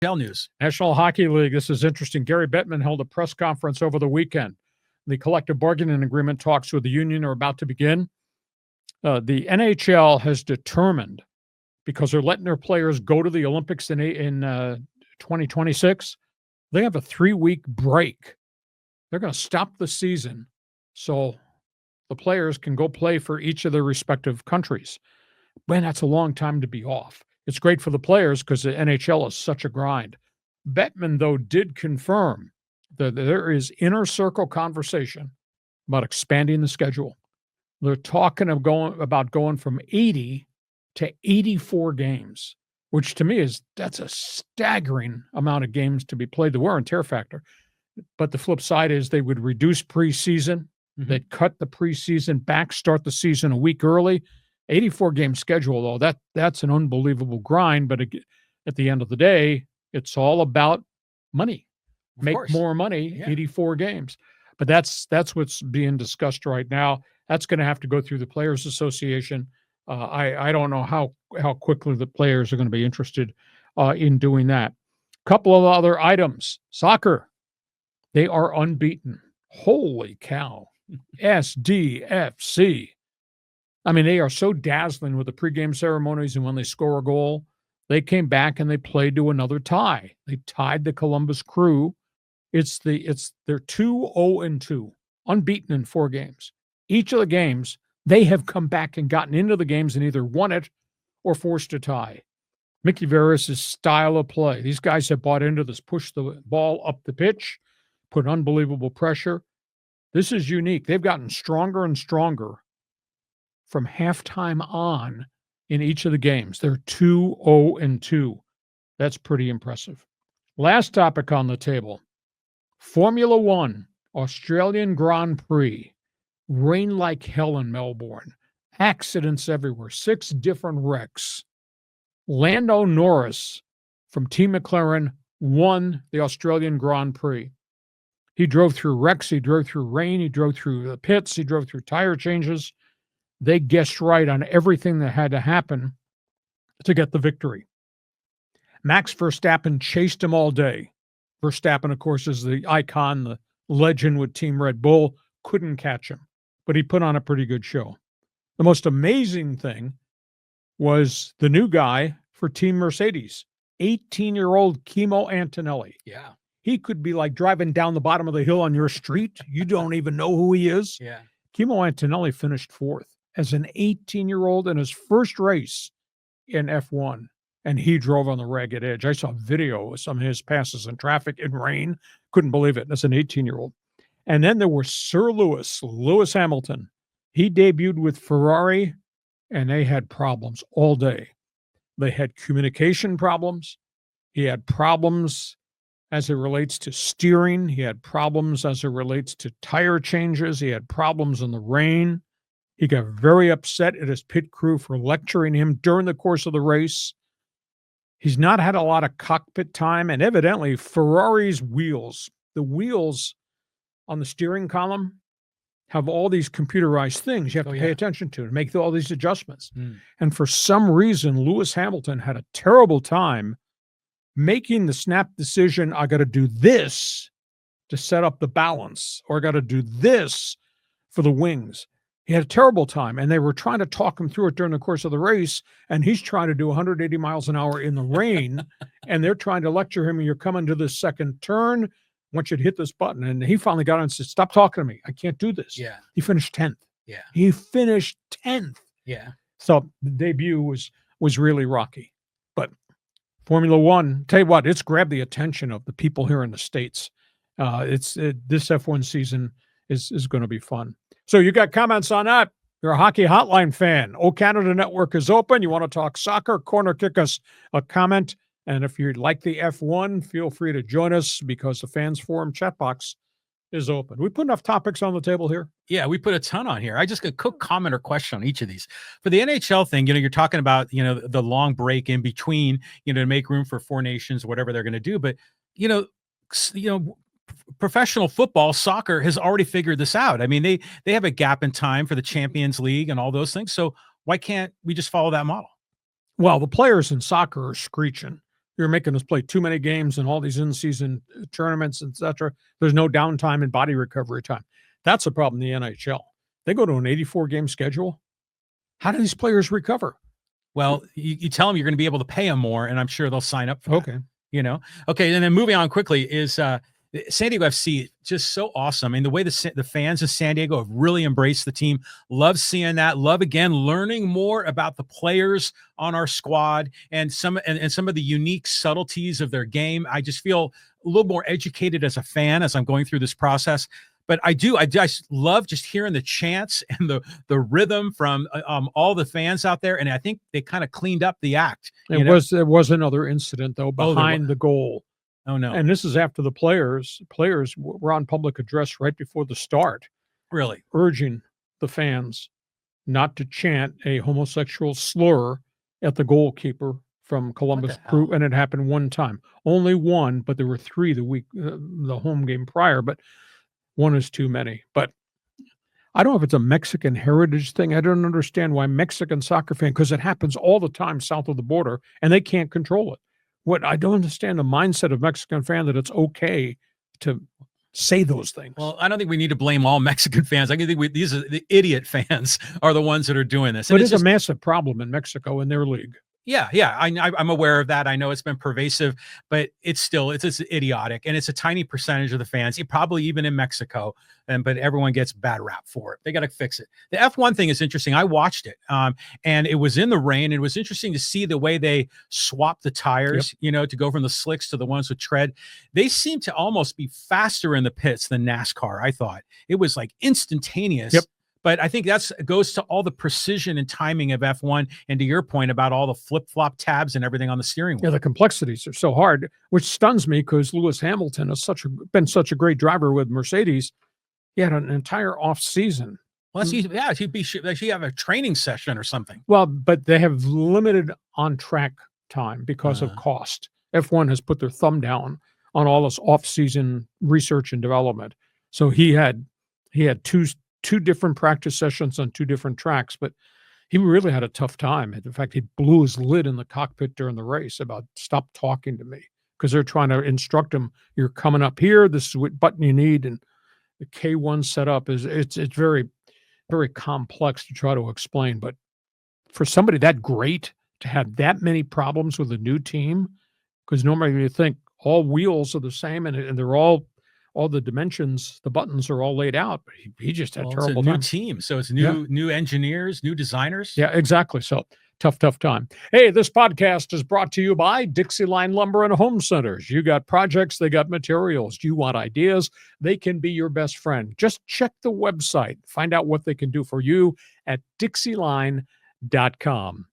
News. National Hockey League. This is interesting. Gary Bettman held a press conference over the weekend. The collective bargaining agreement talks with the union are about to begin. The NHL has determined, because they're letting their players go to the Olympics in 2026, they have a 3-week break. They're going to stop the season so the players can go play for each of their respective countries. Man, that's a long time to be off. It's great for the players because the NHL is such a grind. Bettman, though, did confirm that there is inner circle conversation about expanding the schedule. They're talking about going from 80 to 84 games, which to me that's a staggering amount of games to be played, the wear and tear factor. But the flip side is they would reduce preseason. Mm-hmm. They'd cut the preseason back, start the season a week early. 84-game schedule, though, that's an unbelievable grind. But at the end of the day, it's all about money. Make more money, 84 games. But that's what's being discussed right now. That's going to have to go through the Players Association. I don't know how quickly the players are going to be interested in doing that. A couple of other items. Soccer, they are unbeaten. Holy cow. SDFC. I mean, they are so dazzling with the pregame ceremonies, and when they score a goal, they came back and they played to another tie. They tied the Columbus Crew. They're 2-0-2, unbeaten in 4 games. Each of the games, they have come back and gotten into the games and either won it or forced a tie. Mickey Veras' style of play. These guys have bought into this, push the ball up the pitch, put unbelievable pressure. This is unique. They've gotten stronger and stronger from halftime on in each of the games. They're 2-0-2. That's pretty impressive. Last topic on the table, Formula One, Australian Grand Prix. Rain like hell in Melbourne. Accidents everywhere. 6 different wrecks. Lando Norris from Team McLaren won the Australian Grand Prix. He drove through wrecks. He drove through rain. He drove through the pits. He drove through tire changes. They guessed right on everything that had to happen to get the victory. Max Verstappen chased him all day. Verstappen, of course, is the icon, the legend with Team Red Bull. Couldn't catch him, but he put on a pretty good show. The most amazing thing was the new guy for Team Mercedes, 18-year-old Kimi Antonelli. Yeah. He could be like driving down the bottom of the hill on your street. You don't even know who he is. Yeah. Kimi Antonelli finished 4th as an 18-year-old in his first race in F1, and he drove on the ragged edge. I saw video of some of his passes in traffic in rain. Couldn't believe it as an 18-year-old. And then there was Sir Lewis Hamilton. He debuted with Ferrari, and they had problems all day. They had communication problems. He had problems as it relates to steering. He had problems as it relates to tire changes. He had problems in the rain. He got very upset at his pit crew for lecturing him during the course of the race. He's not had a lot of cockpit time, and evidently Ferrari's wheels, the wheels on the steering column, have all these computerized things you have to pay attention to make all these adjustments. And for some reason, Lewis Hamilton had a terrible time making the snap decision, I got to do this to set up the balance, or I got to do this for the wings. He had a terrible time, and they were trying to talk him through it during the course of the race, and he's trying to do 180 miles an hour in the rain, and they're trying to lecture him, and you're coming to this second turn, I want you to hit this button. And he finally got on and said, stop talking to me. I can't do this. Yeah. He finished 10th. Yeah. He finished 10th. Yeah. So the debut was really rocky. But Formula One, tell you what, it's grabbed the attention of the people here in the States. This F1 season is going to be fun. So you got comments on that? You're a Hockey Hotline fan. O Canada Network is open. You want to talk soccer? Corner kick us a comment. And if you like the F1, feel free to join us because the Fans Forum chat box is open. We put enough topics on the table here. Yeah, we put a ton on here. I just got a quick comment or question on each of these. For the NHL thing, you're talking about, the long break in between, to make room for 4 nations, whatever they're going to do. But, professional football, soccer has already figured this out. I mean, they have a gap in time for the Champions League and all those things. So why can't we just follow that model? Well, the players in soccer are screeching. You're making us play too many games and all these in-season tournaments, etc. There's no downtime and body recovery time. That's a problem in the NHL. They go to an 84-game schedule. How do these players recover? Well, you tell them you're going to be able to pay them more, and I'm sure they'll sign up for that. Okay. Okay, and then moving on quickly is San Diego FC, just so awesome. I mean, the way the fans of San Diego have really embraced the team. Love seeing that. Love, again, learning more about the players on our squad and some of the unique subtleties of their game. I just feel a little more educated as a fan as I'm going through this process. But I just love just hearing the chants and the rhythm from all the fans out there. And I think they kind of cleaned up the act. There was another incident, though, behind the goal. Oh, no. And this is after the players were on public address right before the start. Really? Urging the fans not to chant a homosexual slur at the goalkeeper from Columbus Crew. And it happened one time. Only one, but there were three the home game prior. But one is too many. But I don't know if it's a Mexican heritage thing. I don't understand why Mexican soccer fans, because it happens all the time south of the border, and they can't control it. What I don't understand the mindset of Mexican fan that it's okay to say those things. Well, I don't think we need to blame all Mexican fans. I think these are the idiot fans are the ones that are doing this. But it's a massive problem in Mexico in their league. Yeah. I'm aware of that. I know it's been pervasive, but it's idiotic, and it's a tiny percentage of the fans, probably even in Mexico. But everyone gets bad rap for it. They got to fix it. The F1 thing is interesting. I watched it, and it was in the rain. It was interesting to see the way they swapped the tires, to go from the slicks to the ones with tread. They seem to almost be faster in the pits than NASCAR. I thought it was like instantaneous. Yep. But I think goes to all the precision and timing of F1, and to your point about all the flip-flop tabs and everything on the steering wheel. Yeah, the complexities are so hard, which stuns me because Lewis Hamilton has been such a great driver with Mercedes. He had an entire off season. Well, he'd have a training session or something. Well, but they have limited on-track time because of cost. F1 has put their thumb down on all this off-season research and development. So he had two different practice sessions on two different tracks, but he really had a tough time. In fact, he blew his lid in the cockpit during the race about stop talking to me, because they're trying to instruct him. You're coming up here. This is what button you need. And the K1 setup it's very, very complex to try to explain. But for somebody that great to have that many problems with a new team, because normally you think all wheels are the same and they're all the dimensions, the buttons are all laid out. But he just had terrible time. It's a new team, so it's new engineers, new designers. Yeah, exactly. So tough time. Hey, this podcast is brought to you by Dixieline Lumber and Home Centers. You got projects, they got materials. You want ideas, they can be your best friend. Just check the website. Find out what they can do for you at Dixieline.com.